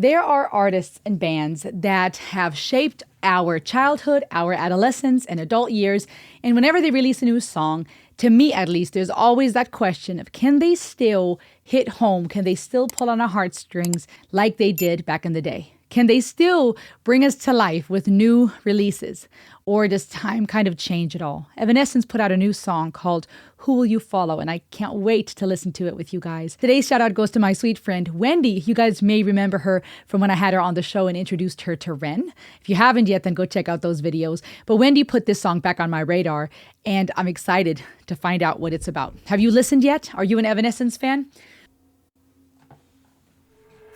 There are artists and bands that have shaped our childhood, our adolescence, and adult years, and whenever they release a new song, to me at least, there's always that question of, can they still hit home? Can they still pull on our heartstrings like they did back in the day? Can they still bring us to life with new releases? Or does time kind of change it all? Evanescence put out a new song called Who Will You Follow? And I can't wait to listen to it with you guys. Today's shout out goes to my sweet friend, Wendy. You guys may remember her from when I had her on the show and introduced her to Ren. If you haven't yet, then go check out those videos. But Wendy put this song back on my radar, and I'm excited to find out what it's about. Have you listened yet? Are you an Evanescence fan?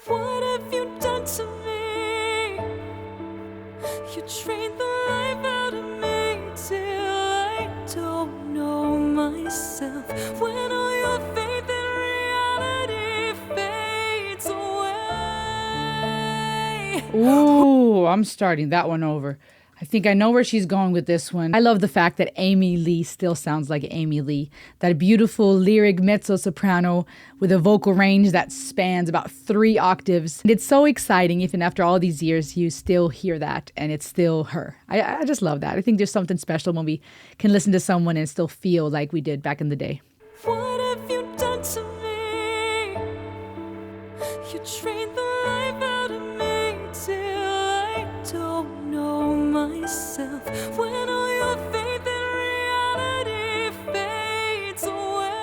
What have you done to me? You trained the life out of me till I don't know myself. When all your faith in reality fades away. Ooh, I'm starting that one over. I think I know where she's going with this one. I love the fact that Amy Lee still sounds like Amy Lee. That beautiful lyric mezzo-soprano with a vocal range that spans about 3 octaves. And it's so exciting, even after all these years, you still hear that and it's still her. I just love that. I think there's something special when we can listen to someone and still feel like we did back in the day. What have you done to me? You trained the life out of me till I don't know myself. When all your faith in reality fades away.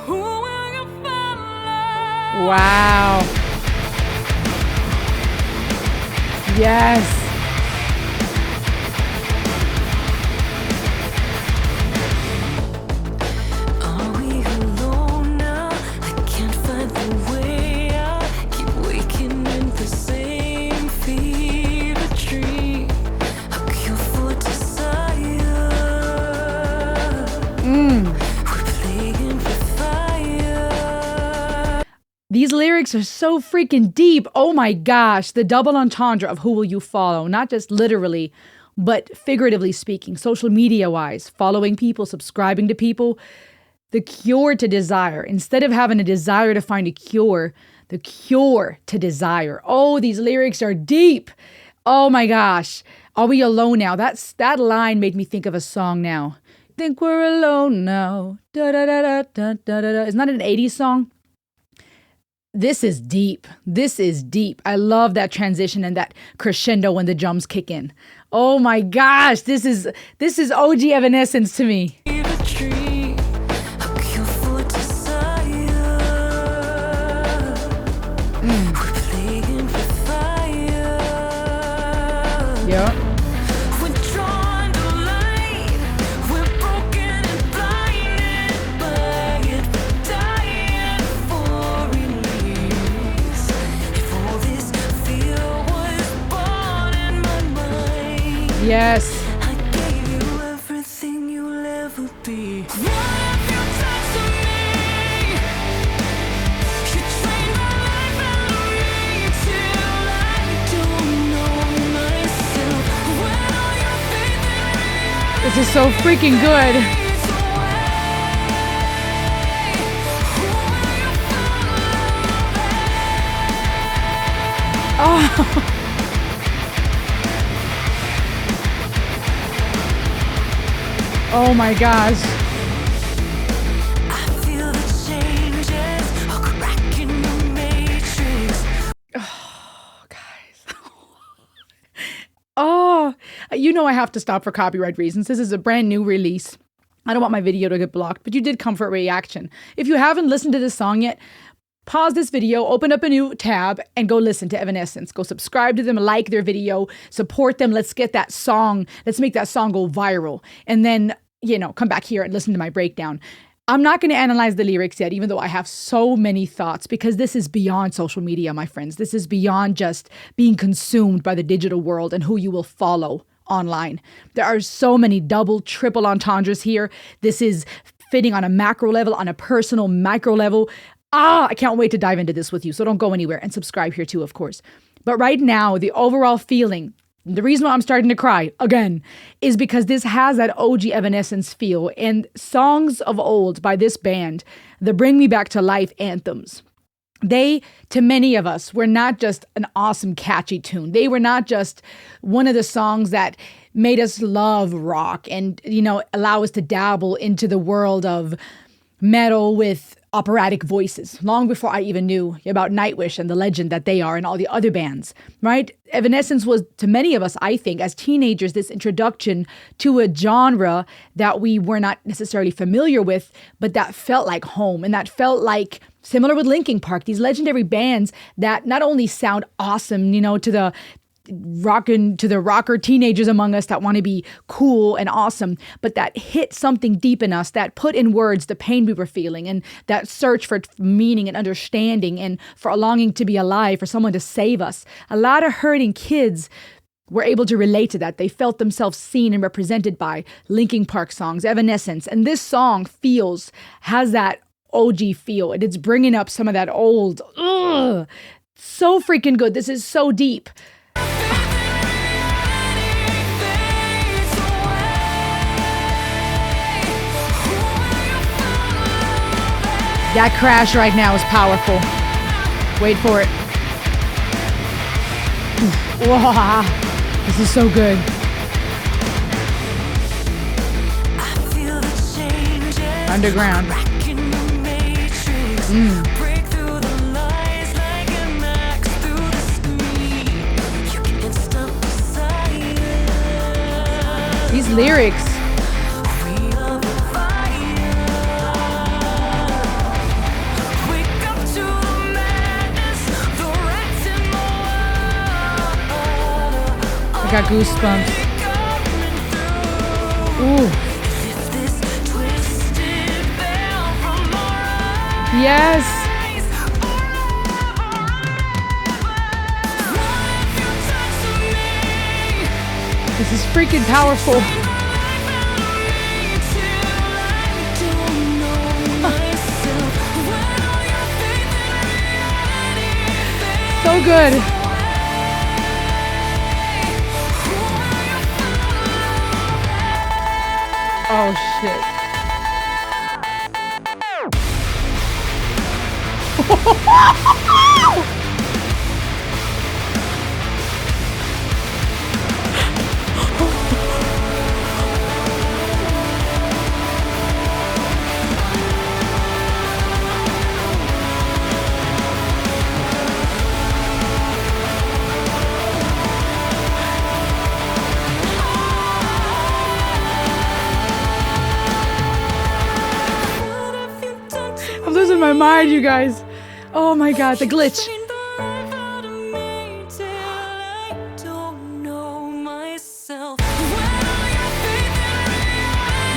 Who will you follow? Wow. Yes. Are we alone now? I can't find the way out. Keep waking in the same fever dream. A cure for desire. We're playing with fire. These lyrics are so freaking deep. Oh my gosh. The double entendre of who will you follow? Not just literally, but figuratively speaking, social media wise, following people, subscribing to people. The cure to desire. Instead of having a desire to find a cure, the cure to desire. Oh, these lyrics are deep. Oh my gosh. Are we alone now? That line made me think of a song now. Think we're alone now. Da da da da da da da. Isn't that an 80s song? This is deep. This is deep. I love that transition and that crescendo when the drums kick in. Oh my gosh, this is OG Evanescence to me. Fever dream. A cure for desire. We're playing with fire. Yeah. We're drawn to light. We're broken and blinded by it. We're dying for release. If all this fear was born in my mind, Yes. I gave you everything you'll ever be. What have you done to me? You trained my life out of me till I don't know myself. When all your faith in reality This is so freaking good. fades away, who will you follow? Oh. Oh my gosh. I feel the changes, a crack in the matrix. Guys. Oh, you know I have to stop for copyright reasons. This is a brand new release. I don't want my video to get blocked, but you did come for a reaction. If you haven't listened to this song yet, pause this video, open up a new tab, and go listen to Evanescence. Go subscribe to them, like their video, support them. Let's get that song. Let's make that song go viral. And then, come back here and listen to my breakdown. I'm not going to analyze the lyrics yet, even though I have so many thoughts, because this is beyond social media, my friends. This is beyond just being consumed by the digital world and who you will follow online. There are so many double, triple entendres here. This is fitting on a macro level, on a personal micro level. I can't wait to dive into this with you. So don't go anywhere, and subscribe here too, of course. But right now, the overall feeling, the reason why I'm starting to cry again is because this has that OG Evanescence feel, and songs of old by this band, the bring me back to life anthems. They, to many of us, were not just an awesome, catchy tune. They were not just one of the songs that made us love rock and, allow us to dabble into the world of metal with operatic voices, long before I even knew about Nightwish and the legend that they are and all the other bands, right? Evanescence was, to many of us, I think, as teenagers, this introduction to a genre that we were not necessarily familiar with, but that felt like home, and that felt like, similar with Linkin Park, these legendary bands that not only sound awesome, to the rocker teenagers among us that want to be cool and awesome, but that hit something deep in us, that put in words the pain we were feeling, and that search for meaning and understanding and for a longing to be alive, for someone to save us. A lot of hurting kids were able to relate to that. They felt themselves seen and represented by Linkin Park songs, Evanescence. And this song has that OG feel, and it's bringing up some of that old, so freaking good. This is so deep. That crash right now is powerful. Wait for it. Whoa, this is so good. Underground. These lyrics. I got goosebumps. Ooh. Yes. This is freaking powerful. So good. Oh, shit. I'm losing my mind, you guys. Oh my God, the glitch.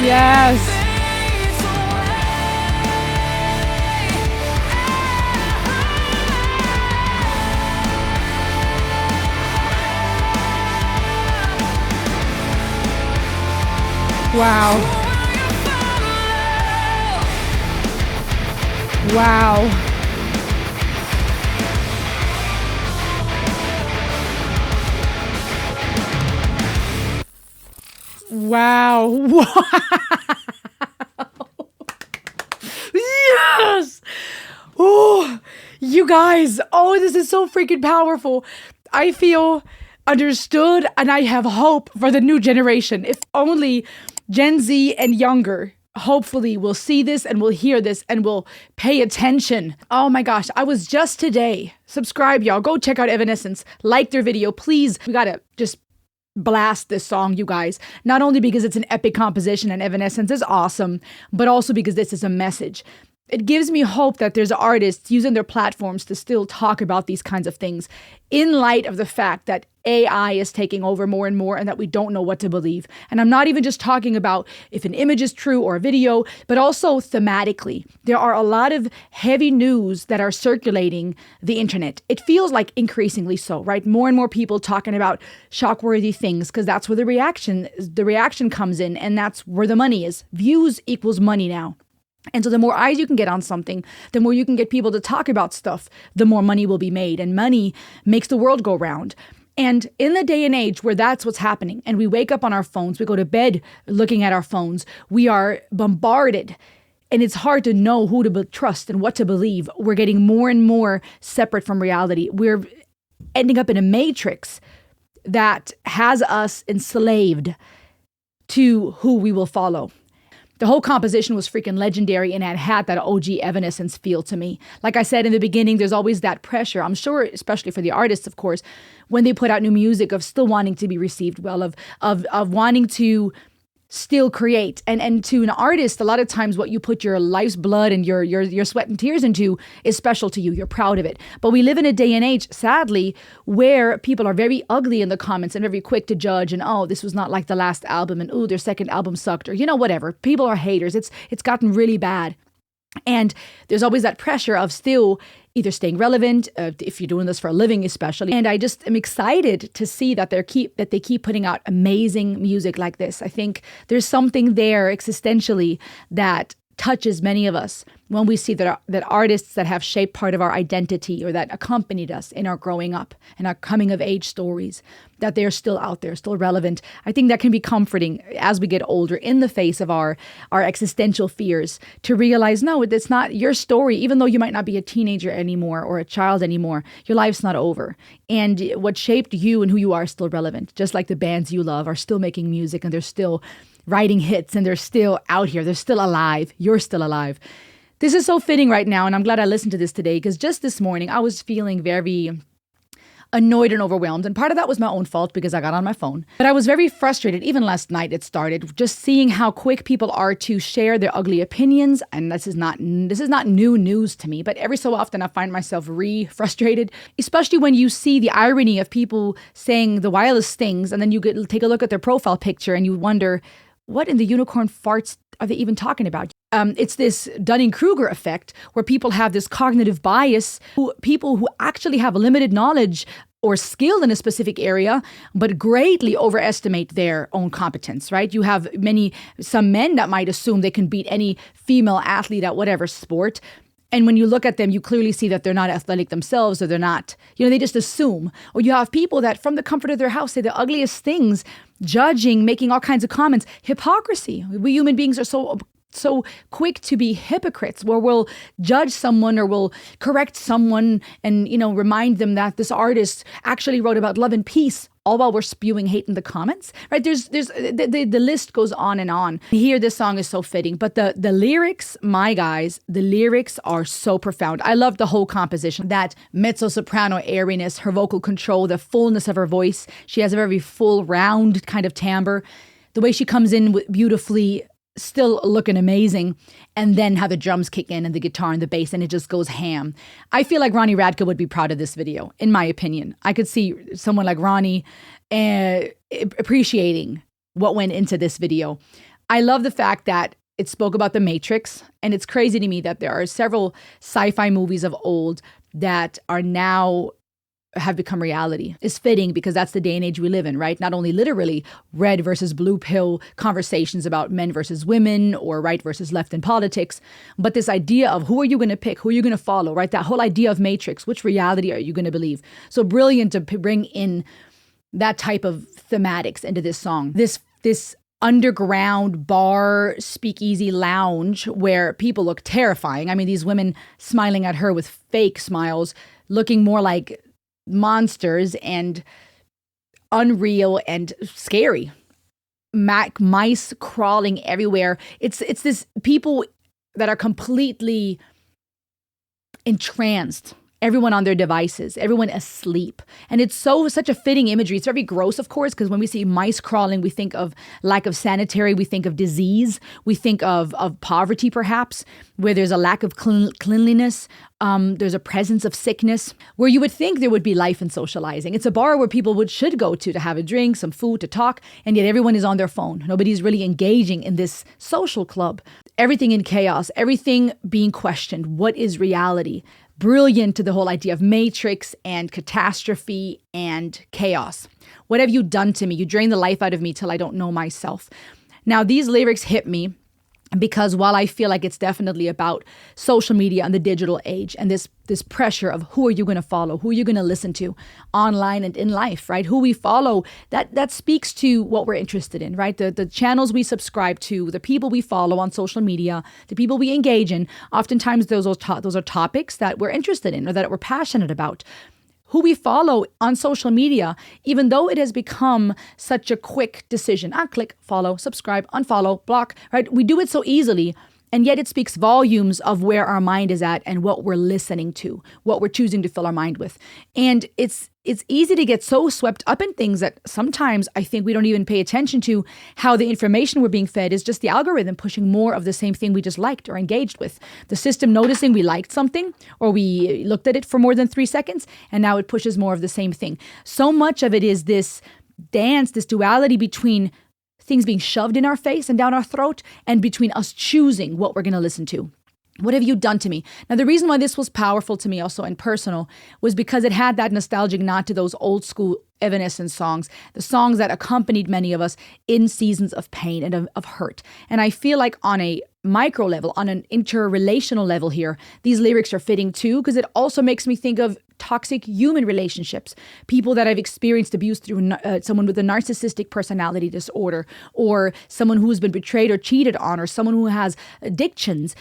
Yes. Wow. Wow. Wow. Wow. Yes. Oh, you guys. Oh, this is so freaking powerful. I feel understood, and I have hope for the new generation. If only Gen Z and younger hopefully will see this and will hear this and will pay attention. Oh my gosh, I was just today. Subscribe, y'all. Go check out Evanescence. Like their video, please. We gotta just blast this song, you guys. Not only because it's an epic composition and Evanescence is awesome, but also because this is a message. It gives me hope that there's artists using their platforms to still talk about these kinds of things in light of the fact that AI is taking over more and more and that we don't know what to believe. And I'm not even just talking about if an image is true or a video, but also thematically. There are a lot of heavy news that are circulating the internet. It feels like increasingly so, right? More and more people talking about shockworthy things because that's where the reaction comes in, and that's where the money is. Views equals money now. And so the more eyes you can get on something, the more you can get people to talk about stuff, the more money will be made. And money makes the world go round. And in the day and age where that's what's happening, and we wake up on our phones, we go to bed looking at our phones, we are bombarded And it's hard to know who to trust and what to believe. We're getting more and more separate from reality. We're ending up in a matrix that has us enslaved to who we will follow. The whole composition was freaking legendary, and it had that OG Evanescence feel to me. Like I said in the beginning, there's always that pressure. I'm sure, especially for the artists, of course, when they put out new music, of still wanting to be received well, of wanting to still create. And to an artist, a lot of times what you put your life's blood and your sweat and tears into is special to you. You're proud of it. But we live in a day and age, sadly, where people are very ugly in the comments and very quick to judge, and oh, this was not like the last album, and oh, their second album sucked, or whatever. People are haters. It's gotten really bad. And there's always that pressure of still either staying relevant, if you're doing this for a living especially. And I just am excited to see that they keep putting out amazing music like this. I think there's something there existentially that touches many of us when we see that artists that have shaped part of our identity or that accompanied us in our growing up and our coming of age stories, that they're still out there, still relevant. I think that can be comforting as we get older in the face of our existential fears, to realize, no, it's not your story. Even though you might not be a teenager anymore or a child anymore, your life's not over. And what shaped you and who you are is still relevant. Just like the bands you love are still making music, and they're still writing hits, and they're still out here. They're still alive. You're still alive. This is so fitting right now, and I'm glad I listened to this today, because just this morning I was feeling very annoyed and overwhelmed, and part of that was my own fault because I got on my phone. But I was very frustrated. Even last night it started, just seeing how quick people are to share their ugly opinions. And this is not new news to me, but every so often I find myself frustrated, especially when you see the irony of people saying the wildest things, and then you take a look at their profile picture and you wonder, what in the unicorn farts are they even talking about? It's this Dunning-Kruger effect where people have this cognitive bias, people who actually have limited knowledge or skill in a specific area, but greatly overestimate their own competence, right? You have some men that might assume they can beat any female athlete at whatever sport. And when you look at them, you clearly see that they're not athletic themselves, or they're not, they just assume. Or you have people that from the comfort of their house say the ugliest things, judging, making all kinds of comments. Hypocrisy. We human beings are so quick to be hypocrites, where we'll judge someone or we'll correct someone and, remind them that this artist actually wrote about love and peace, all while we're spewing hate in the comments, right? There's the list goes on and on. Here, this song is so fitting, but the lyrics, my guys, the lyrics are so profound. I love the whole composition, that mezzo-soprano airiness, her vocal control, the fullness of her voice. She has a very full, round kind of timbre. The way she comes in beautifully, still looking amazing, and then how the drums kick in and the guitar and the bass, and it just goes ham. I feel like Ronnie Radke would be proud of this video, in my opinion. I could see someone like Ronnie appreciating what went into this video. I love the fact that it spoke about the Matrix, and it's crazy to me that there are several sci-fi movies of old that are now have become reality. Is fitting because that's the day and age we live in, right? Not only literally red versus blue pill conversations about men versus women or right versus left in politics, but this idea of who are you going to pick, who are you going to follow, right? That whole idea of Matrix, which reality are you going to believe? So brilliant to bring in that type of thematics into this song. This underground bar, speakeasy lounge where people look terrifying. I mean, these women smiling at her with fake smiles, looking more like monsters and unreal and scary. Mice crawling everywhere. It's this people that are completely entranced. Everyone on their devices, everyone asleep. And it's such a fitting imagery. It's very gross, of course, because when we see mice crawling, we think of lack of sanitary, we think of disease, we think of poverty, perhaps, where there's a lack of cleanliness, there's a presence of sickness, where you would think there would be life and socializing. It's a bar where people should go to have a drink, some food, to talk, and yet everyone is on their phone. Nobody's really engaging in this social club. Everything in chaos, everything being questioned. What is reality? Brilliant to the whole idea of matrix and catastrophe and chaos. What have you done to me? You drain the life out of me till I don't know myself. Now, these lyrics hit me Because while I feel like it's definitely about social media and the digital age and this pressure of who are you going to follow, who are you going to listen to online and in life, right? Who we follow, that speaks to what we're interested in, right? The channels we subscribe to, the people we follow on social media, the people we engage in, oftentimes those are topics that we're interested in or that we're passionate about. Who we follow on social media, even though it has become such a quick decision. Click, follow, subscribe, unfollow, block, right? We do it so easily, and yet it speaks volumes of where our mind is at and what we're listening to, what we're choosing to fill our mind with. And it's easy to get so swept up in things that sometimes I think we don't even pay attention to how the information we're being fed is just the algorithm pushing more of the same thing we just liked or engaged with. The system noticing we liked something or we looked at it for more than 3 seconds, and now it pushes more of the same thing. So much of it is this dance, this duality between things being shoved in our face and down our throat and between us choosing what we're going to listen to. What have you done to me? Now, the reason why this was powerful to me also and personal was because it had that nostalgic nod to those old school Evanescence songs, the songs that accompanied many of us in seasons of pain and of hurt. And I feel like on a micro level, on an interrelational level here, these lyrics are fitting too, because it also makes me think of toxic human relationships, people that have experienced abuse through someone with a narcissistic personality disorder, or someone who's been betrayed or cheated on, or someone who has addictions.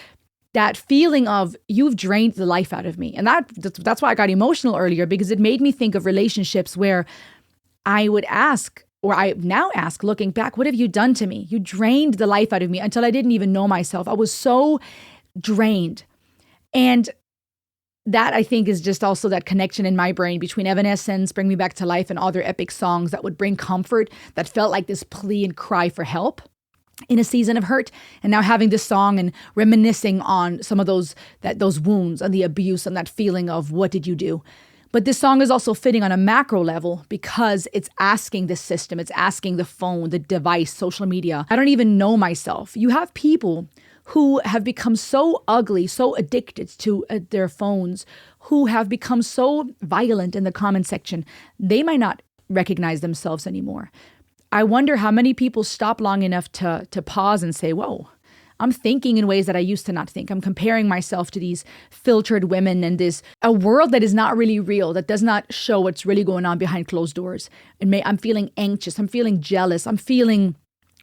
That feeling of you've drained the life out of me. And that's why I got emotional earlier, because it made me think of relationships where I would ask, or I now ask, looking back, what have you done to me? You drained the life out of me until I didn't even know myself. I was so drained. And that, I think, is just also that connection in my brain between Evanescence, Bring Me Back to Life, and other epic songs that would bring comfort, that felt like this plea and cry for help in a season of hurt. And now having this song and reminiscing on some of those wounds and the abuse and that feeling of what did you do? But this song is also fitting on a macro level because it's asking the system, it's asking the phone, the device, social media. I don't even know myself. You have people who have become so ugly, so addicted to their phones, who have become so violent in the comment section, they might not recognize themselves anymore. I wonder how many people stop long enough to pause and say, whoa, I'm thinking in ways that I used to not think. I'm comparing myself to these filtered women and a world that is not really real, that does not show what's really going on behind closed doors. And I'm feeling anxious. I'm feeling jealous. I'm feeling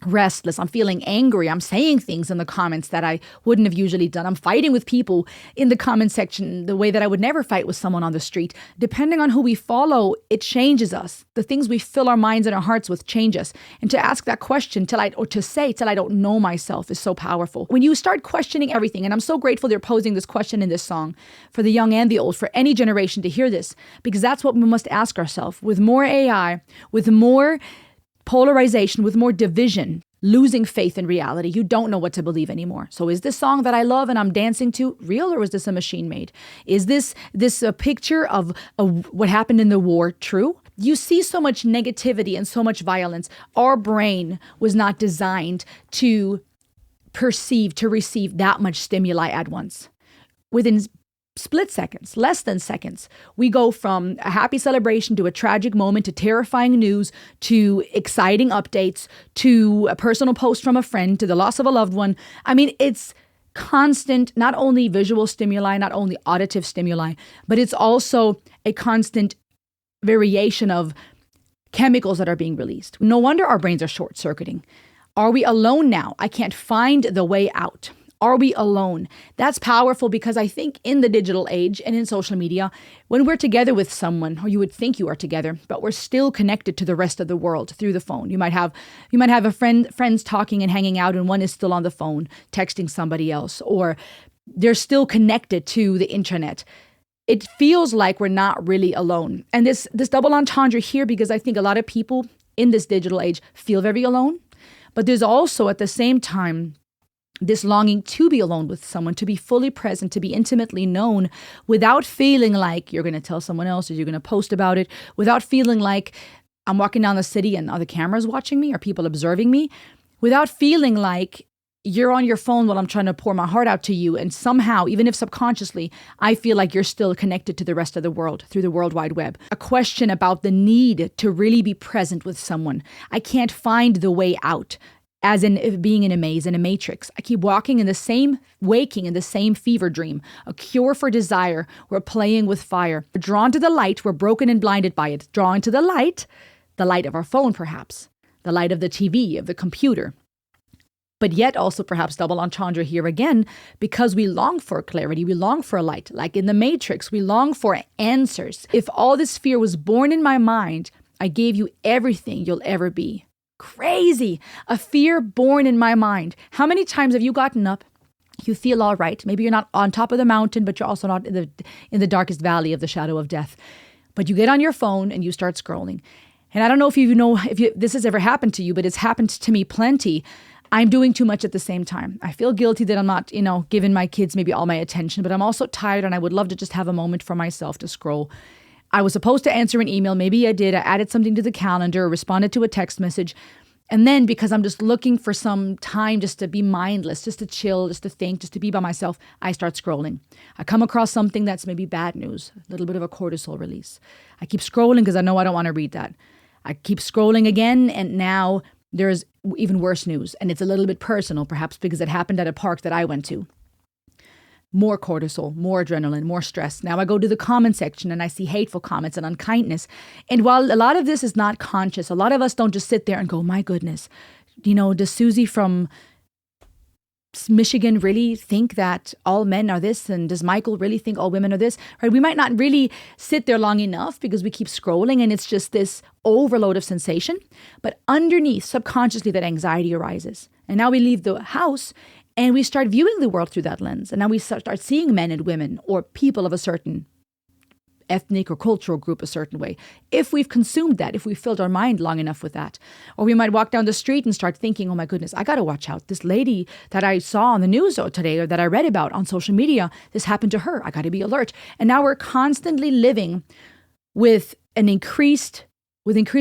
restless. I'm feeling angry. I'm saying things in the comments that I wouldn't have usually done. I'm fighting with people in the comment section the way that I would never fight with someone on the street. Depending on who we follow, it changes us. The things we fill our minds and our hearts with change us. And to ask that question till I don't know myself is so powerful. When you start questioning everything, and I'm so grateful they're posing this question in this song for the young and the old, for any generation to hear this, because that's what we must ask ourselves. With more AI, with more polarization, with more division, losing faith in reality, you don't know what to believe anymore. So is this song that I love and I'm dancing to real, or is this a machine made? Is this a picture of what happened in the war true? You see so much negativity and so much violence. Our brain was not designed to receive that much stimuli at once. Within split seconds, less than seconds, we go from a happy celebration to a tragic moment to terrifying news to exciting updates to a personal post from a friend to the loss of a loved one. I mean, it's constant, not only visual stimuli, not only auditive stimuli, but it's also a constant variation of chemicals that are being released. No wonder our brains are short-circuiting. Are we alone now? I can't find the way out. Are we alone? That's powerful because I think in the digital age and in social media, when we're together with someone, or you would think you are together, but we're still connected to the rest of the world through the phone. You might have friends talking and hanging out, and one is still on the phone texting somebody else, or they're still connected to the internet. It feels like we're not really alone. And this double entendre here, because I think a lot of people in this digital age feel very alone, but there's also at the same time this longing to be alone with someone, to be fully present, to be intimately known without feeling like you're going to tell someone else or you're going to post about it, without feeling like I'm walking down the city and are the cameras watching me or people observing me, without feeling like you're on your phone while I'm trying to pour my heart out to you. And somehow, even if subconsciously, I feel like you're still connected to the rest of the world through the World Wide Web. A question about the need to really be present with someone. I can't find the way out. as in being in a maze, in a matrix. I keep waking in the same fever dream, a cure for desire. We're playing with fire. We're drawn to the light. We're broken and blinded by it. Drawn to the light of our phone, perhaps, the light of the TV, of the computer. But yet also perhaps double entendre here again, because we long for clarity, we long for a light. Like in the Matrix, we long for answers. If all this fear was born in my mind, I gave you everything you'll ever be. Crazy. A fear born in my mind. How many times have you gotten up? You feel all right. Maybe you're not on top of the mountain, but you're also not in the darkest valley of the shadow of death. But you get on your phone and you start scrolling. And I don't know if this has ever happened to you, but it's happened to me plenty. I'm doing too much at the same time. I feel guilty that I'm not, giving my kids maybe all my attention, but I'm also tired and I would love to just have a moment for myself to scroll. I was supposed to answer an email. Maybe I did. I added something to the calendar, responded to a text message. And then because I'm just looking for some time just to be mindless, just to chill, just to think, just to be by myself, I start scrolling. I come across something that's maybe bad news, a little bit of a cortisol release. I keep scrolling because I know I don't want to read that. I keep scrolling again, and now there's even worse news. And it's a little bit personal, perhaps because it happened at a park that I went to. More cortisol, more adrenaline, more stress. Now I go to the comment section and I see hateful comments and unkindness. And while a lot of this is not conscious, a lot of us don't just sit there and go, my goodness, does Susie from Michigan really think that all men are this? And does Michael really think all women are this? Right? We might not really sit there long enough because we keep scrolling and it's just this overload of sensation. But underneath, subconsciously, that anxiety arises. And now we leave the house and we start viewing the world through that lens. And now we start seeing men and women or people of a certain ethnic or cultural group a certain way. If we've consumed that, if we've filled our mind long enough with that. Or we might walk down the street and start thinking, oh my goodness, I got to watch out. This lady that I saw on the news today or that I read about on social media, this happened to her. I got to be alert. And now we're constantly living with increased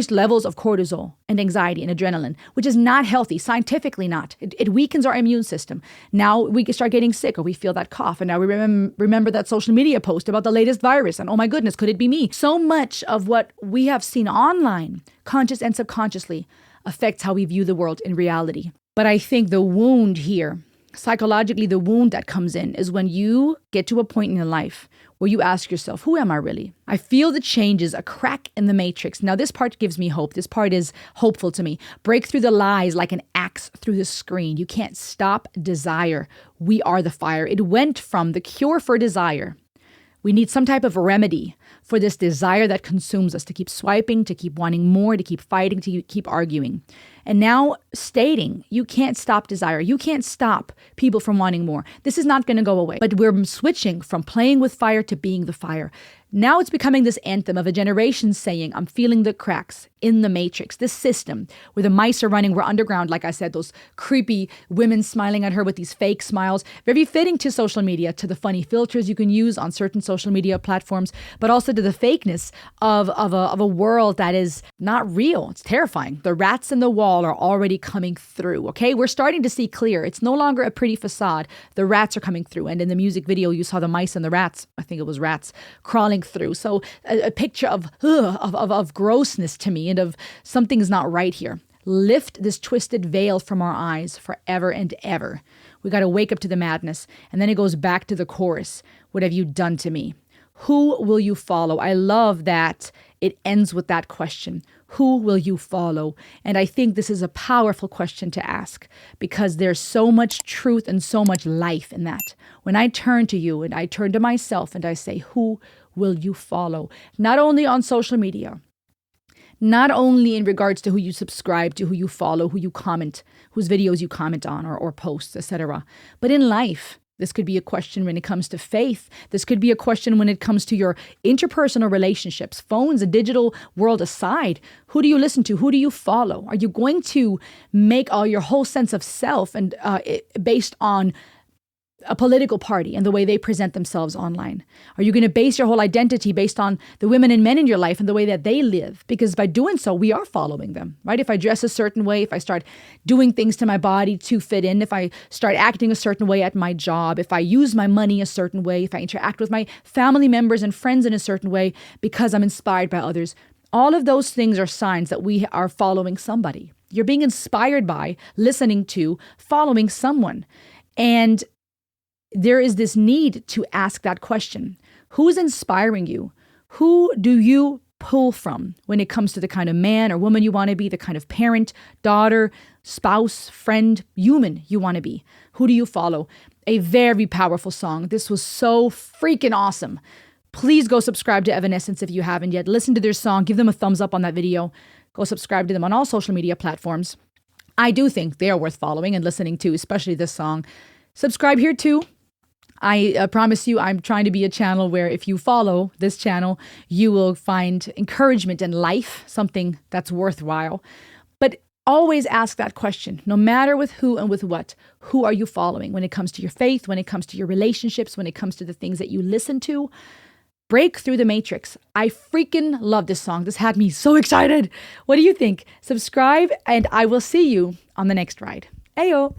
levels of cortisol and anxiety and adrenaline, which is not healthy, scientifically not. It weakens our immune system. Now we can start getting sick or we feel that cough. And now we remember that social media post about the latest virus. And oh my goodness, could it be me? So much of what we have seen online, conscious and subconsciously, affects how we view the world in reality. But I think the wound here, psychologically, the wound that comes in is when you get to a point in your life where you ask yourself, who am I really? I feel the changes, a crack in the matrix. Now, this part gives me hope. This part is hopeful to me. Break through the lies like an axe through the screen. You can't stop desire. We are the fire. It went from the cure for desire. We need some type of remedy for this desire that consumes us, to keep swiping, to keep wanting more, to keep fighting, to keep arguing. And now stating you can't stop desire. You can't stop people from wanting more. This is not going to go away. But we're switching from playing with fire to being the fire. Now it's becoming this anthem of a generation saying, I'm feeling the cracks in the matrix, this system where the mice are running. We're underground, like I said, those creepy women smiling at her with these fake smiles. Very fitting to social media, to the funny filters you can use on certain social media platforms, but also to the fakeness of a world that is not real. It's terrifying. The rats in the wall are already coming through, okay? We're starting to see clear. It's no longer a pretty facade. The rats are coming through. And in the music video, you saw the mice and the rats, I think it was rats, crawling through. So a picture of grossness to me and of something's not right here. Lift this twisted veil from our eyes forever and ever. We got to wake up to the madness. And then it goes back to the chorus. What have you done to me? Who will you follow? I love that it ends with that question. Who will you follow? And I think this is a powerful question to ask because there's so much truth and so much life in that. When I turn to you and I turn to myself and I say, who will you follow? Not only on social media, not only in regards to who you subscribe to, who you follow, who you comment, whose videos you comment on or posts, etc., but in life. This could be a question when it comes to faith. This could be a question when it comes to your interpersonal relationships, phones, a digital world aside. Who do you listen to? Who do you follow? Are you going to make all your whole sense of self and based on a political party and the way they present themselves online? Are you going to base your whole identity based on the women and men in your life and the way that they live? Because by doing so, we are following them, right? If I dress a certain way, if I start doing things to my body to fit in, if I start acting a certain way at my job, if I use my money a certain way, if I interact with my family members and friends in a certain way because I'm inspired by others, All of those things are signs that we are following somebody. You're being inspired by, listening to, following someone. And there is this need to ask that question. Who's inspiring you? Who do you pull from when it comes to the kind of man or woman you want to be, the kind of parent, daughter, spouse, friend, human you want to be? Who do you follow? A very powerful song. This was so freaking awesome. Please go subscribe to Evanescence if you haven't yet. Listen to their song. Give them a thumbs up on that video. Go subscribe to them on all social media platforms. I do think they are worth following and listening to, especially this song. Subscribe here too. I promise you, I'm trying to be a channel where if you follow this channel, you will find encouragement in life, something that's worthwhile. But always ask that question, no matter with who and with what. Who are you following when it comes to your faith, when it comes to your relationships, when it comes to the things that you listen to? Break through the matrix. I freaking love this song. This had me so excited. What do you think? Subscribe and I will see you on the next ride. Ayo.